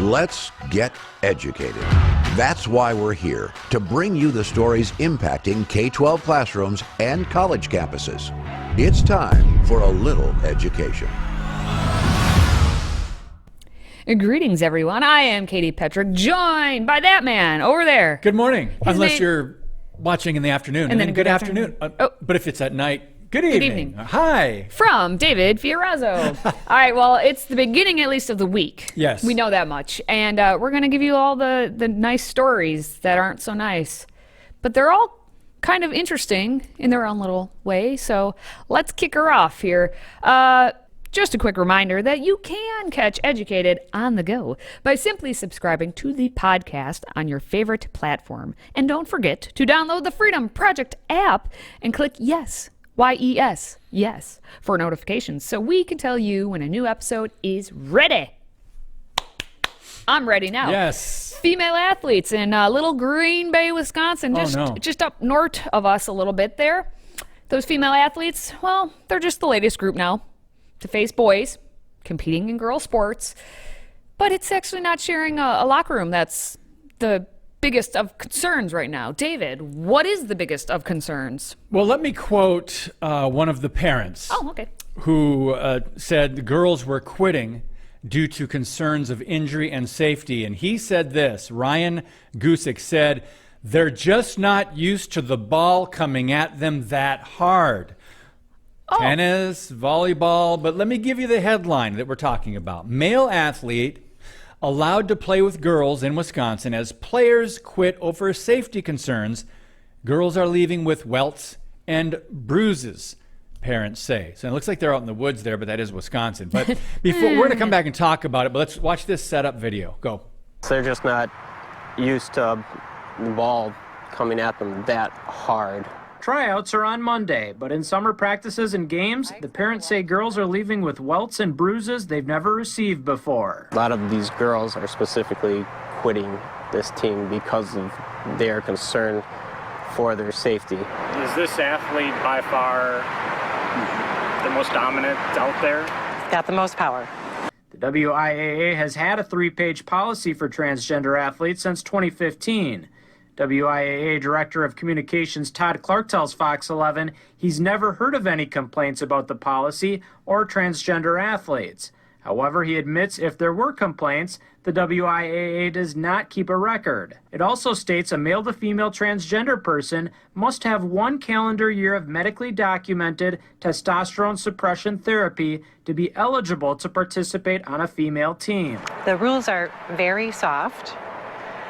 Let's get educated. That's why we're here, to bring you the stories impacting K-12 classrooms and college campuses. It's time for a little education. Greetings, everyone. I am Katie Petrick, joined by that man over there. Good morning, unless you're watching in the afternoon. And then good afternoon. But if it's at night, good evening. Hi. From David Fiorazzo. All right, well, it's the beginning, at least, of the week. Yes. We know that much. And we're going to give you all the nice stories that aren't so nice. But they're all kind of interesting in their own little way. So let's kick her off here. Just a quick reminder that you can catch Educated on the go by simply subscribing to the podcast on your favorite platform. And don't forget to download the Freedom Project app and click yes, Y-E-S, yes, for notifications so we can tell you when a new episode is ready. I'm ready now. Yes. Female athletes in little Green Bay, Wisconsin, just up north of us a little bit there. Those female athletes, well, they're just the latest group now to face boys competing in girl sports, but it's actually not sharing a locker room. That's the biggest of concerns right now. David, what is the biggest of concerns? Well, let me quote one of the parents who said the girls were quitting due to concerns of injury and safety. And he said this, Ryan Gusick said, "They're just not used to the ball coming at them that hard." Tennis, volleyball, but let me give you the headline that we're talking about. Male athlete allowed to play with girls in Wisconsin as players quit over safety concerns. Girls are leaving with welts and bruises, parents say. So it looks like they're out in the woods there, but that is Wisconsin. But before we're going to come back and talk about it, but let's watch this setup video. Go. They're just not used to the ball coming at them that hard. Tryouts are on Monday, but in summer practices and games, the parents say girls are leaving with welts and bruises they've never received before. A lot of these girls are specifically quitting this team because of their concern for their safety. Is this athlete by far the most dominant out there? Got the most power. The WIAA has had a 3-page policy for transgender athletes since 2015. WIAA Director of Communications Todd Clark tells Fox 11 he's never heard of any complaints about the policy or transgender athletes. However, he admits if there were complaints, the WIAA does not keep a record. It also states a male to female transgender person must have 1 calendar year of medically documented testosterone suppression therapy to be eligible to participate on a female team. The rules are very soft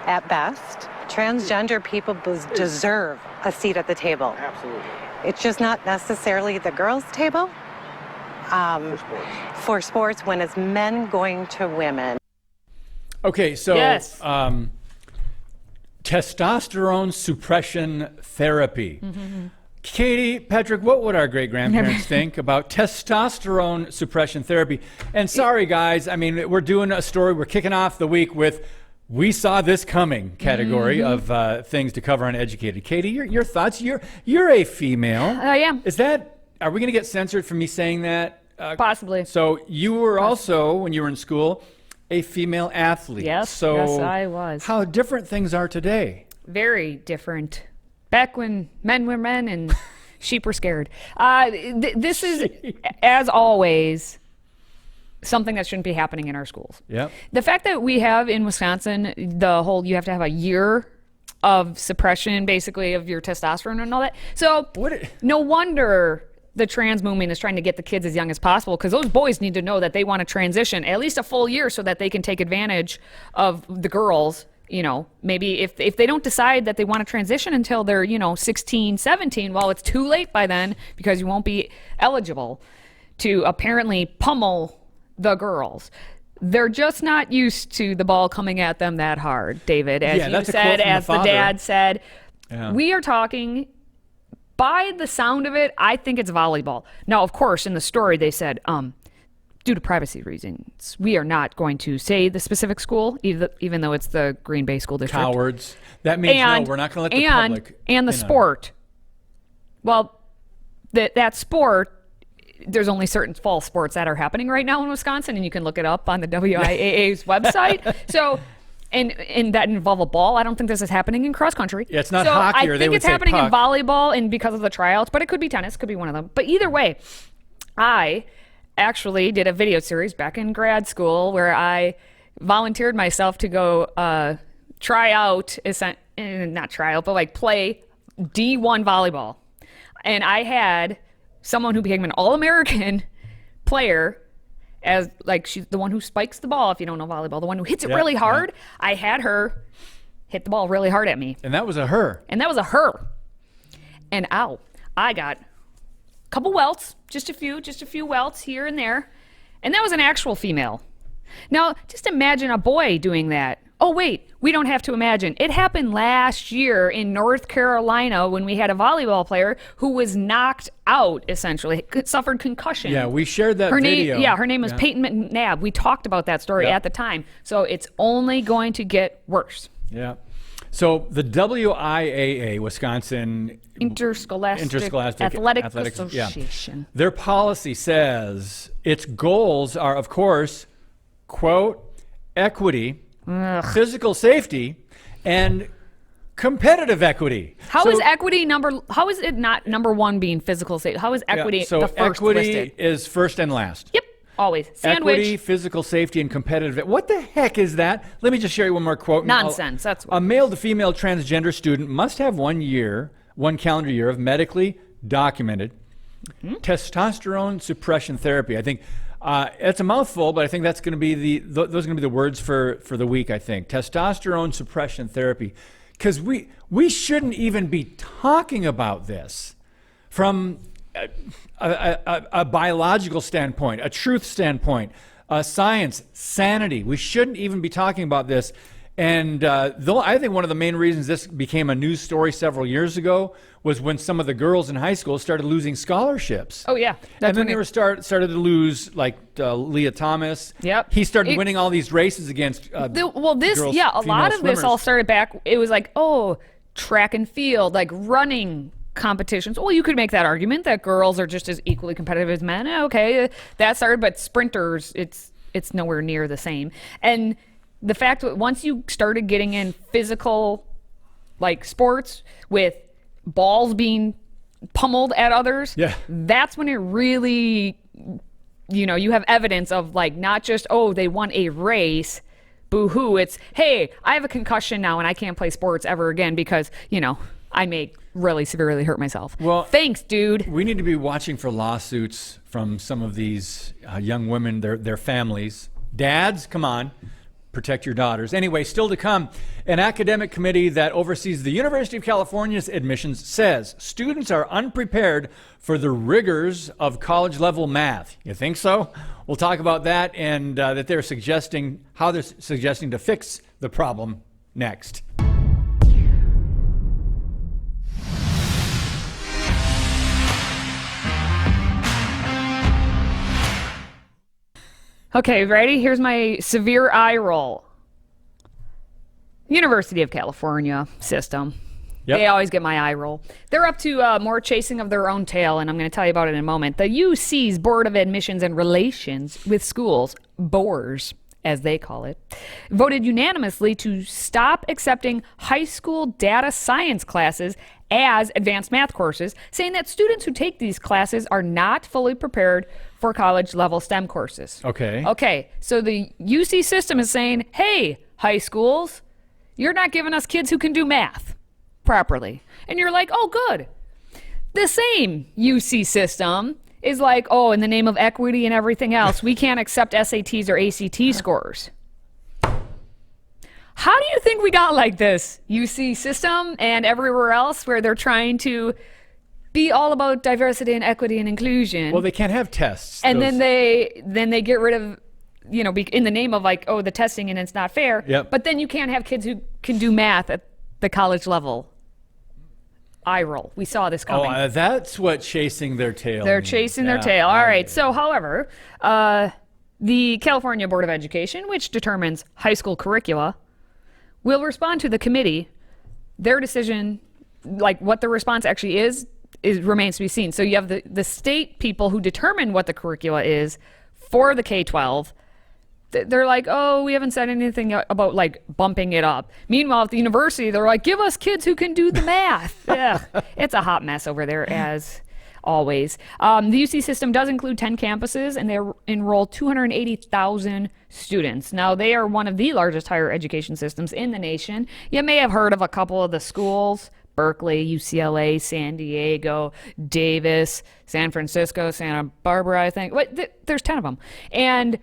at best. Transgender people deserve a seat at the table. Absolutely. It's just not necessarily the girls' table for sports when it's men going to women. Okay, so Yes. Testosterone suppression therapy. Katie, Patrick, what would our great-grandparents think about testosterone suppression therapy? And sorry, guys, I mean, we're doing a story. We're kicking off the week with "We saw this coming" category of things to cover on Educated. Katie, your thoughts? You're a female. I am. Are we going to get censored for me saying that? Possibly. So you were also, when you were in school, a female athlete. Yes, yes, I was. How different things are today. Very different. Back when men were men and sheep were scared. This is, as always, something that shouldn't be happening in our schools. Yep. The fact that we have in Wisconsin the whole you have to have a year of suppression basically of your testosterone and all that. So no wonder the trans movement is trying to get the kids as young as possible, because those boys need to know that they want to transition at least a full year so that they can take advantage of the girls. You know, maybe if they don't decide that they want to transition until they're, 16, 17, well, it's too late by then because you won't be eligible to apparently pummel the girls. They're just not used to the ball coming at them that hard, David. As you said, as the dad said, we are talking, by the sound of it, I think it's volleyball. Now, of course, in the story they said, due to privacy reasons, we are not going to say the specific school, even though it's the Green Bay School District. Cowards. That means no, we're not going to let the public. And the sport. Well, that sport there's only certain fall sports that are happening right now in Wisconsin, and you can look it up on the WIAA's website. So, and that involve a ball. I don't think this is happening in cross country. Yeah, it's not hockey, or they would say I think it's happening puck. in volleyball, and because of the tryouts, but it could be tennis, could be one of them. But either way, I actually did a video series back in grad school where I volunteered myself to go try out, not try out, but like play D1 volleyball. And I had someone who became an All-American player as like she's the one who spikes the ball, if you don't know volleyball, the one who hits it really hard. Yeah. I had her hit the ball really hard at me. And that was a her. And ow, I got a couple welts, just a few welts here and there. And that was an actual female. Now, just imagine a boy doing that. Oh, wait, we don't have to imagine. It happened last year in North Carolina when we had a volleyball player who was knocked out, essentially, suffered concussion. Yeah, we shared that video. Her name was Peyton McNabb. We talked about that story at the time. So it's only going to get worse. Yeah. So the WIAA, Wisconsin Interscholastic Athletic Association. Their policy says its goals are, of course, quote, equity, physical safety, and competitive equity. How is it not number one being physical safety? How is equity the first equity listed? is first and last. Yep, always. Sandwich. Equity, physical safety, and competitive. What the heck is that? Let me just share you one more quote. Nonsense. That's what a male to female transgender student must have 1 calendar year of medically documented testosterone suppression therapy. I think it's a mouthful, but I think that's going to be those are going to be the words for the week. I think testosterone suppression therapy, because we shouldn't even be talking about this from a biological standpoint, a truth standpoint, science, sanity. We shouldn't even be talking about this. And though I think one of the main reasons this became a news story several years ago was when some of the girls in high school started losing scholarships. Oh yeah, and then they were started to lose, like Leah Thomas. Yep, he started winning all these races against. A lot of this all started back. It was like, track and field, like running competitions. Well, you could make that argument that girls are just as equally competitive as men. Okay, that started, but sprinters, it's nowhere near the same. And the fact that once you started getting in physical, like sports with balls being pummeled at others, that's when it really, you have evidence of like not just, they won a race, boo-hoo. It's, hey, I have a concussion now and I can't play sports ever again because, I may really severely hurt myself. Well, thanks, dude. We need to be watching for lawsuits from some of these young women, their families. Dads, come on. Protect your daughters. Anyway, still to come, an academic committee that oversees the University of California's admissions says students are unprepared for the rigors of college-level math. You think so? We'll talk about that and that they're suggesting to fix the problem next. Okay, ready? Here's my severe eye roll. University of California system. Yep. They always get my eye roll. They're up to more chasing of their own tail, and I'm going to tell you about it in a moment. The UC's Board of Admissions and Relations with Schools, BORS, as they call it, voted unanimously to stop accepting high school data science classes as advanced math courses, saying that students who take these classes are not fully prepared for college-level STEM courses. Okay, so the UC system is saying, hey, high schools, you're not giving us kids who can do math properly. And you're like, oh, good. The same UC system is like, in the name of equity and everything else, we can't accept SATs or ACT scores. How do you think we got like this, UC system and everywhere else where they're trying to be all about diversity and equity and inclusion? Well, they can't have tests. And then they get rid of, in the name of like, the testing and it's not fair. Yep. But then you can't have kids who can do math at the college level. Eye roll. We saw this coming. That's what chasing their tail They're means. chasing their tail. All right. So, however, the California Board of Education, which determines high school curricula, will respond to the committee. Their decision, like what the response actually is, remains to be seen. So you have the state people who determine what the curricula is for the K-12. They're like, oh, we haven't said anything about like bumping it up. Meanwhile, at the university, they're like, give us kids who can do the math. Ugh, it's a hot mess over there, as always. The UC system does include 10 campuses, and they enroll 280,000 students. Now, they are one of the largest higher education systems in the nation. You may have heard of a couple of the schools: Berkeley, UCLA, San Diego, Davis, San Francisco, Santa Barbara, I think. There's 10 of them. And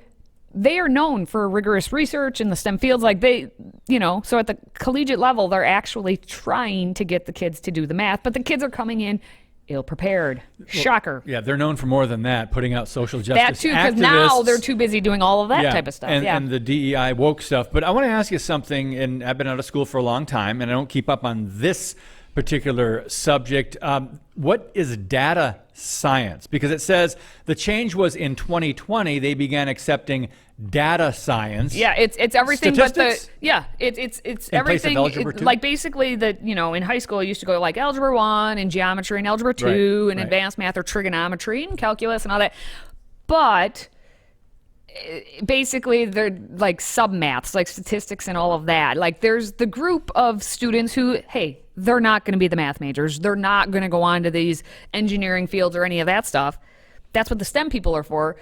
they are known for rigorous research in the STEM fields. Like so at the collegiate level, they're actually trying to get the kids to do the math, but the kids are coming in ill-prepared. Shocker. Yeah, they're known for more than that, putting out social justice That too, because activists. now they're too busy doing all of that type of stuff. And the DEI woke stuff. But I want to ask you something, and I've been out of school for a long time, and I don't keep up on this particular subject. What is data science? Because it says the change was in 2020. They began accepting data science. Yeah, it's everything Statistics? but it's In everything. place of algebra 2? Like basically in high school I used to go like algebra 1 and geometry and algebra 2 and advanced math or trigonometry and calculus and all that. But basically they're like sub-maths, like statistics and all of that. Like there's the group of students who, hey, they're not going to be the math majors. They're not going to go on to these engineering fields or any of that stuff. That's what the STEM people are for.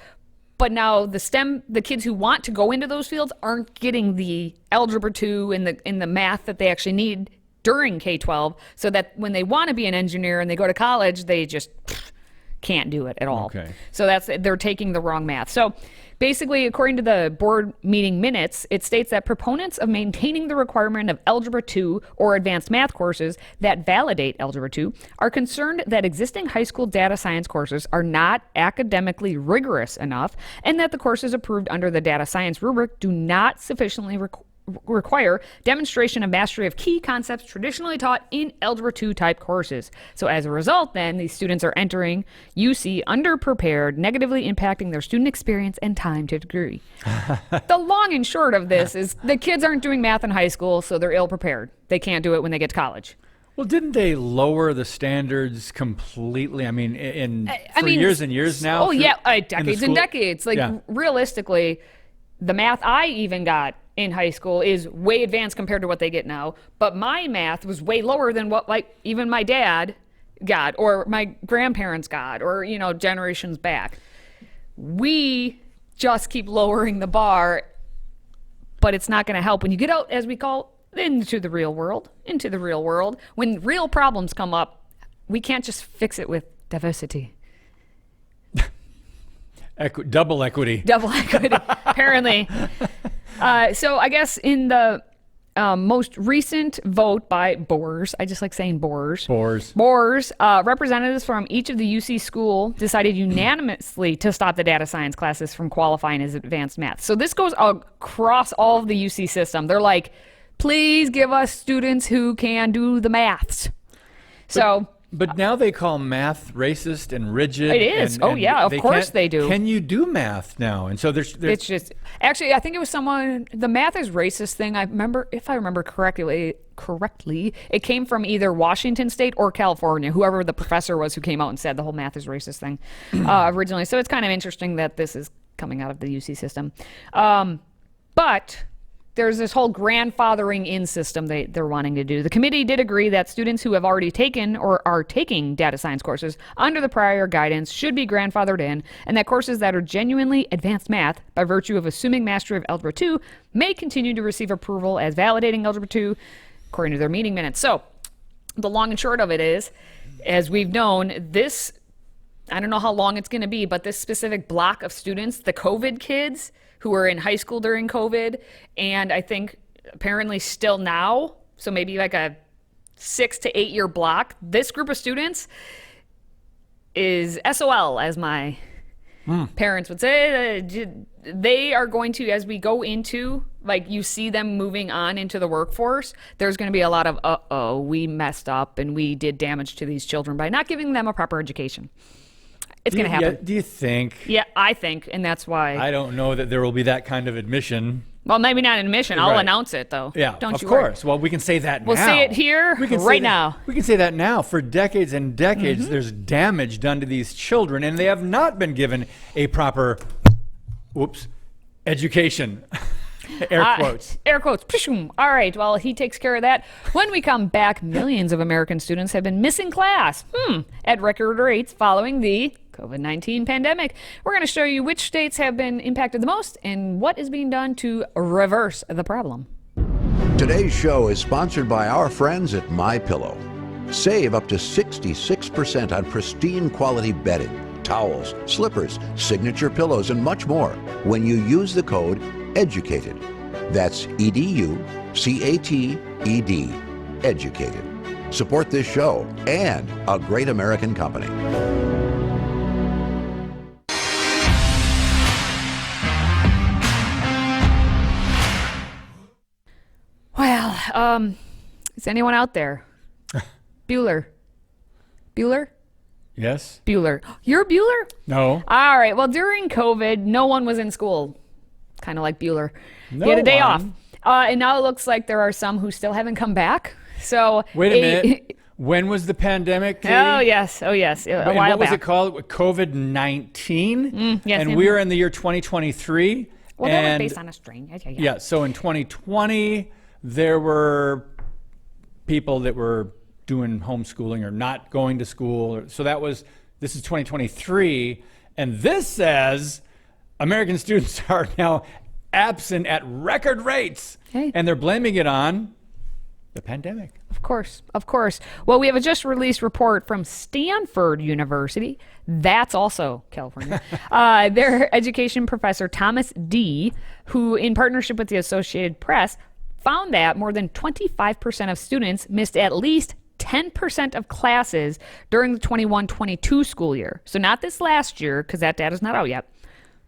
But now the kids who want to go into those fields aren't getting the algebra 2 and the math that they actually need during K-12, so that when they want to be an engineer and they go to college, they just can't do it at all. Okay. So they're taking the wrong math. So basically, according to the board meeting minutes, it states that proponents of maintaining the requirement of Algebra 2 or advanced math courses that validate Algebra 2 are concerned that existing high school data science courses are not academically rigorous enough, and that the courses approved under the data science rubric do not sufficiently require demonstration of mastery of key concepts traditionally taught in Algebra 2 type courses. So as a result, then, these students are entering UC underprepared, negatively impacting their student experience and time to degree. The long and short of this is the kids aren't doing math in high school, so they're ill-prepared. They can't do it when they get to college. Well, didn't they lower the standards completely? I mean, years and years now? Oh, yeah, decades and decades. Realistically, the math I even got in high school is way advanced compared to what they get now. But my math was way lower than what even my dad got or my grandparents got or, generations back. We just keep lowering the bar, but it's not going to help when you get out, as we call, into the real world. When real problems come up, we can't just fix it with diversity. Double equity. Apparently. So I guess in the most recent vote by Boers, I just like saying Boers. Representatives from each of the UC school decided unanimously to stop the data science classes from qualifying as advanced math. So this goes across all of the UC system. They're like, please give us students who can do the maths. But now they call math racist and rigid. It is. Of course they do. Can you do math now? And so there's it's just, actually, I think it was the math is racist thing. If I remember correctly, it came from either Washington State or California, whoever the professor was who came out and said the whole math is racist thing originally. So it's kind of interesting that this is coming out of the UC system. But there's this whole grandfathering in system they're wanting to do. The committee did agree that students who have already taken or are taking data science courses under the prior guidance should be grandfathered in, and that courses that are genuinely advanced math by virtue of assuming mastery of Algebra 2 may continue to receive approval as validating Algebra 2, according to their meeting minutes. So the long and short of it is, as we've known, this, I don't know how long it's going to be, but this specific block of students, the COVID kids who were in high school during COVID, and I think apparently still now, so maybe like a 6 to 8 year block, this group of students is SOL, as my parents would say. They are going to, as we go into, you see them moving on into the workforce, there's going to be a lot of, we messed up and we did damage to these children by not giving them a proper education. It's going to happen. Do you think? Yeah, I think, and that's why. I don't know that there will be that kind of admission. Well, maybe not an admission. I'll Right. announce it, though. Yeah, Don't of you course. worry. Well, we can say that We'll now. say it here right now. We can say that now. For decades and decades, there's damage done to these children, and they have not been given a proper, education. Air quotes. Air quotes. Pshum. All right. Well, he takes care of that. When we come back, millions of American students have been missing class at record rates following the COVID-19 pandemic. We're going to show you which states have been impacted the most and what is being done to reverse the problem. Today's show is sponsored by our friends at MyPillow. Save up to 66% on pristine quality bedding, towels, slippers, signature pillows, and much more when you use the code EDUCATED. That's EDUCATED. Educated. Support this show and a great American company. Well, is anyone out there? Bueller. Bueller? Yes? Bueller. You're Bueller? No. All right. Well, during COVID, no one was in school. Kind of like Bueller. No he had a day one. off. And now it looks like there are some who still haven't come back. So Wait a minute. When was the pandemic, Katie? Oh, yes. Oh, yes. A And while what was back. it called? COVID-19? Yes. And we're in the year 2023. Well, that was and based on a strain. Yeah. yeah, so in 2020, there were people that were doing homeschooling or not going to school. So this is 2023. And this says American students are now absent at record rates. Hey. And they're blaming it on the pandemic. Of course. Of course. Well, we have a just released report from Stanford University. That's also California. Their education professor, Thomas D., who in partnership with the Associated Press, found that more than 25% of students missed at least 10% of classes during the 21-22 school year. So not this last year, because that data's not out yet,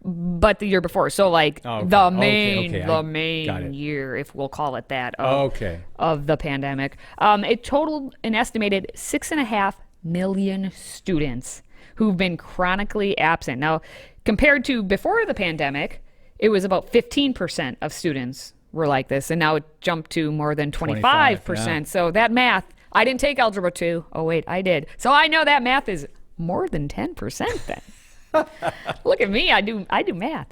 but the year before. So like the main year, if we'll call it that, of the pandemic. It totaled an estimated 6.5 million students who've been chronically absent. Now, compared to before the pandemic, it was about 15% of students were like this, and now it jumped to more than 25%. Yeah. So that math, I didn't take Algebra 2. Oh, wait, I did. So I know that math is more than 10% then. Look at me, I do math.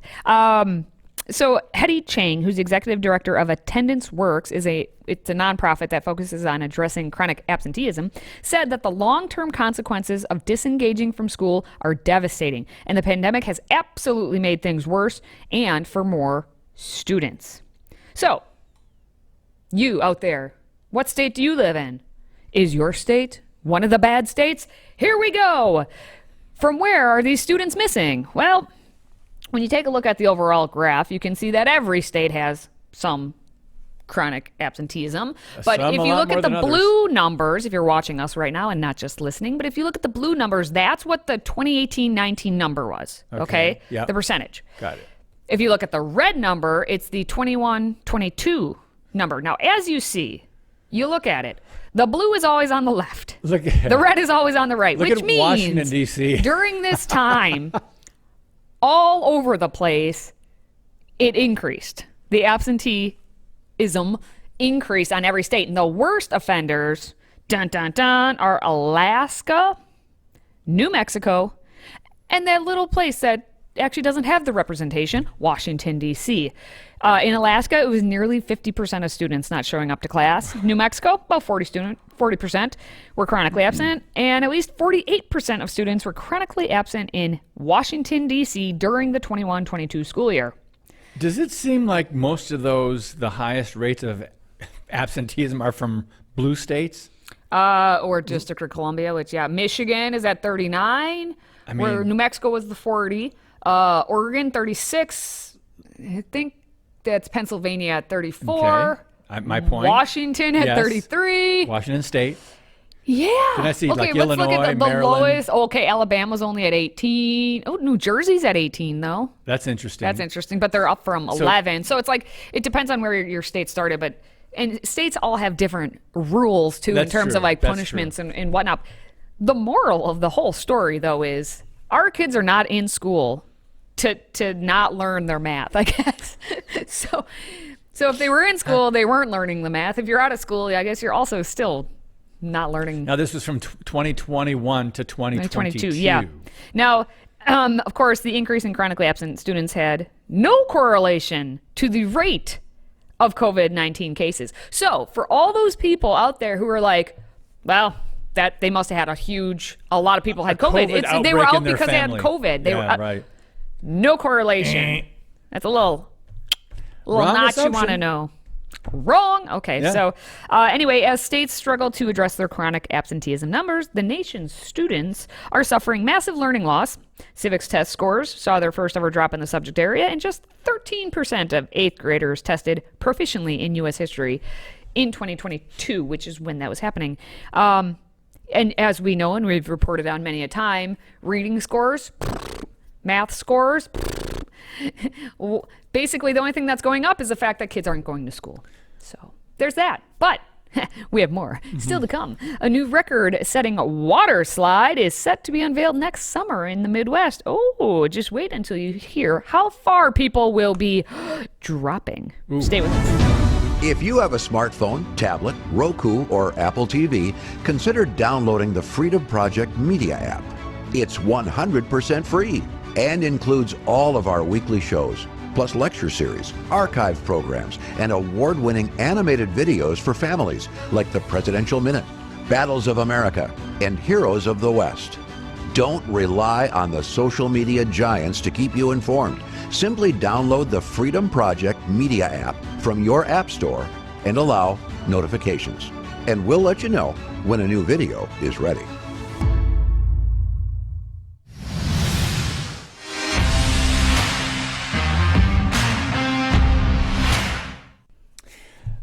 So Hetty Chang, who's executive director of Attendance Works, it's a nonprofit that focuses on addressing chronic absenteeism, said that the long-term consequences of disengaging from school are devastating, and the pandemic has absolutely made things worse and for more students. So, you out there, what state do you live in? Is your state one of the bad states? Here we go. From where are these students missing? Well, when you take a look at the overall graph, you can see that every state has some chronic absenteeism. But if you look at the blue numbers, if you're watching us right now and not just listening, but if you look at the blue numbers, that's what the 2018-19 number was, okay? Yep. The percentage. Got it. If you look at the red number, it's the 21-22 number. Now, as you see, you look at it, the blue is always on the left. The red is always on the right, which means Washington, D.C. during this time, all over the place, it increased. The absenteeism increased on every state. And the worst offenders, are Alaska, New Mexico, and that little place that actually doesn't have the representation, Washington, D.C. In Alaska, it was nearly 50% of students not showing up to class. New Mexico, about 40% were chronically absent, and at least 48% of students were chronically absent in Washington, D.C. during the 21-22 school year. Does it seem like most of those, the highest rates of absenteeism are from blue states? Or District of Columbia, which, Michigan is at 39, where New Mexico was the 40. Oregon, 36. I think that's Pennsylvania at 34. Okay. My point. Washington at 33. Washington State. Yeah. Then I see okay, like let's Illinois, look at the Maryland. lowest. Okay, Alabama's only at 18. Oh, New Jersey's at 18, though. That's interesting. That's interesting, but they're up from 11. So it's like, it depends on where your state started, and states all have different rules, too, in terms of like punishments and whatnot. The moral of the whole story, though, is our kids are not in school to not learn their math, I guess. So if they were in school, they weren't learning the math. If you're out of school, I guess you're also still not learning. Now, this was from 2021 to 2022. Yeah. Now, of course, the increase in chronically absent students had no correlation to the rate of COVID-19 cases. So for all those people out there who are like, well, that they must have had a lot of people had COVID. They were out because they had COVID. They were right. No correlation. That's a little notch you want to know. Wrong. Okay. Yeah. So anyway, as states struggle to address their chronic absenteeism numbers, the nation's students are suffering massive learning loss. Civics test scores saw their first ever drop in the subject area, and just 13% of 8th graders tested proficiently in U.S. history in 2022, which is when that was happening. And as we know, and we've reported on many a time, reading scores, math scores, basically the only thing that's going up is the fact that kids aren't going to school. So there's that. But we have more still to come. A new record-setting water slide is set to be unveiled next summer in the Midwest. Oh, just wait until you hear how far people will be dropping. Ooh. Stay with us. If you have a smartphone, tablet, Roku, or Apple TV, consider downloading the Freedom Project Media app. It's 100% free and includes all of our weekly shows, plus lecture series, archive programs, and award-winning animated videos for families like the Presidential Minute, Battles of America, and Heroes of the West. Don't rely on the social media giants to keep you informed. Simply download the Freedom Project Media app from your app store and allow notifications. And we'll let you know when a new video is ready.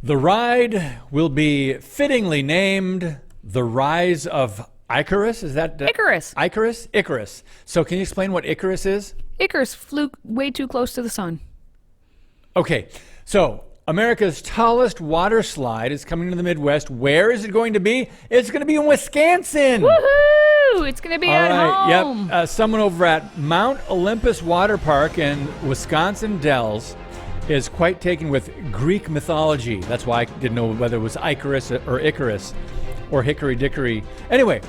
The ride will be fittingly named The Rise of Icarus. Is that Icarus? Icarus. So can you explain what Icarus is? Icarus flew way too close to the sun. Okay, so America's tallest water slide is coming to the Midwest. Where is it going to be? It's going to be in Wisconsin. Woohoo! It's going to be at home. Yep. Someone over at Mount Olympus Water Park in Wisconsin Dells is quite taken with Greek mythology. That's why I didn't know whether it was Icarus or Icarus or Hickory Dickory. Anyway,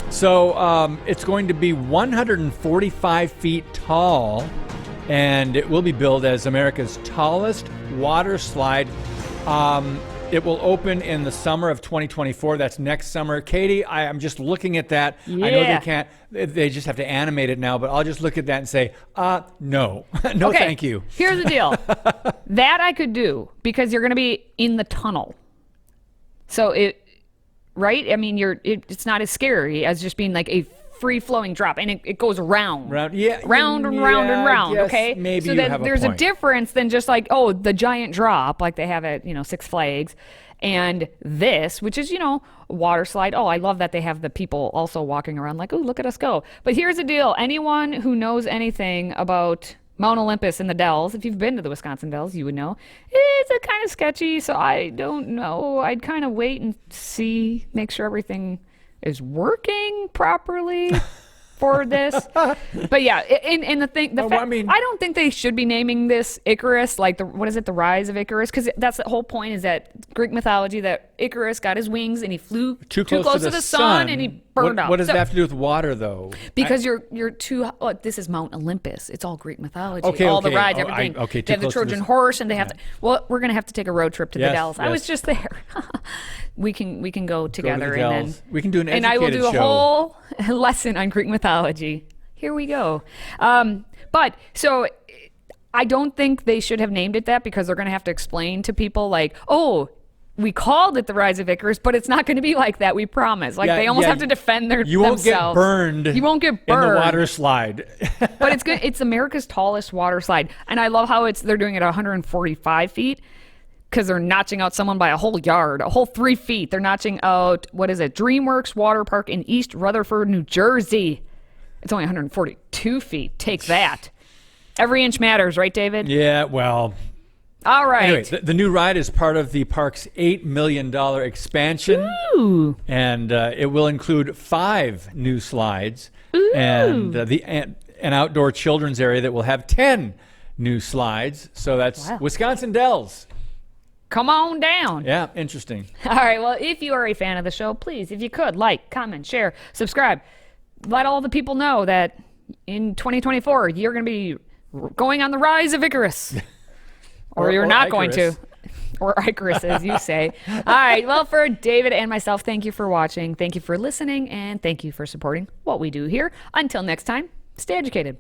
so it's going to be 145 feet tall, and it will be billed as America's tallest water slide. It will open in the summer of 2024. That's next summer. Katie, I'm just looking at that. Yeah. I know they can't. They just have to animate it now, but I'll just look at that and say, no. No, okay. Thank you. Here's the deal. That I could do because you're going to be in the tunnel. So right? I mean, it's not as scary as just being like a free-flowing drop, and it goes round and round, okay? Maybe so you have there's a point. A difference than just like, the giant drop like they have at, Six Flags, and this, which is, water slide. Oh, I love that they have the people also walking around like, oh, look at us go. But here's the deal. Anyone who knows anything about Mount Olympus in the Dells, if you've been to the Wisconsin Dells, you would know it's a kind of sketchy, so I don't know. I'd kind of wait and see, make sure everything is working properly for this. But yeah, and the thing, I don't think they should be naming this Icarus, like the Rise of Icarus, because that's the whole point, is that Greek mythology that Icarus got his wings and he flew too close to the sun and he burned up. What does that have to do with water, though? Because you're too. This is Mount Olympus. It's all Greek mythology. Okay, all the rides, everything. They have the close Trojan horse, and they have to. Well, we're gonna have to take a road trip to the Dells. Yes. I was just there. We can go together, and then we can do an educated and I will do a show. whole lesson on Greek mythology. Here we go. But so I don't think they should have named it that, because they're going to have to explain to people like, oh, we called it the Rise of Icarus, but it's not going to be like that. We promise. Like they almost have to defend themselves. You won't get burned. You won't get burned in the water slide. But it's good. It's America's tallest water slide, and I love how they're doing it at 145 feet. Because they're notching out someone by a whole yard, a whole 3 feet. They're notching out, DreamWorks Water Park in East Rutherford, New Jersey. It's only 142 feet. Take that. Every inch matters, right, David? Yeah, well, All right. Anyway, the new ride is part of the park's $8 million expansion. Ooh. And it will include 5 new slides. Ooh. And an outdoor children's area that will have 10 new slides. So that's Wisconsin Dells. Come on down. Yeah, interesting. All right. Well, if you are a fan of the show, please, if you could, like, comment, share, subscribe. Let all the people know that in 2024, you're going to be going on the rise of Icarus. Or you're not going to. Or Icarus, as you say. All right. Well, for David and myself, thank you for watching. Thank you for listening. And thank you for supporting what we do here. Until next time, stay educated.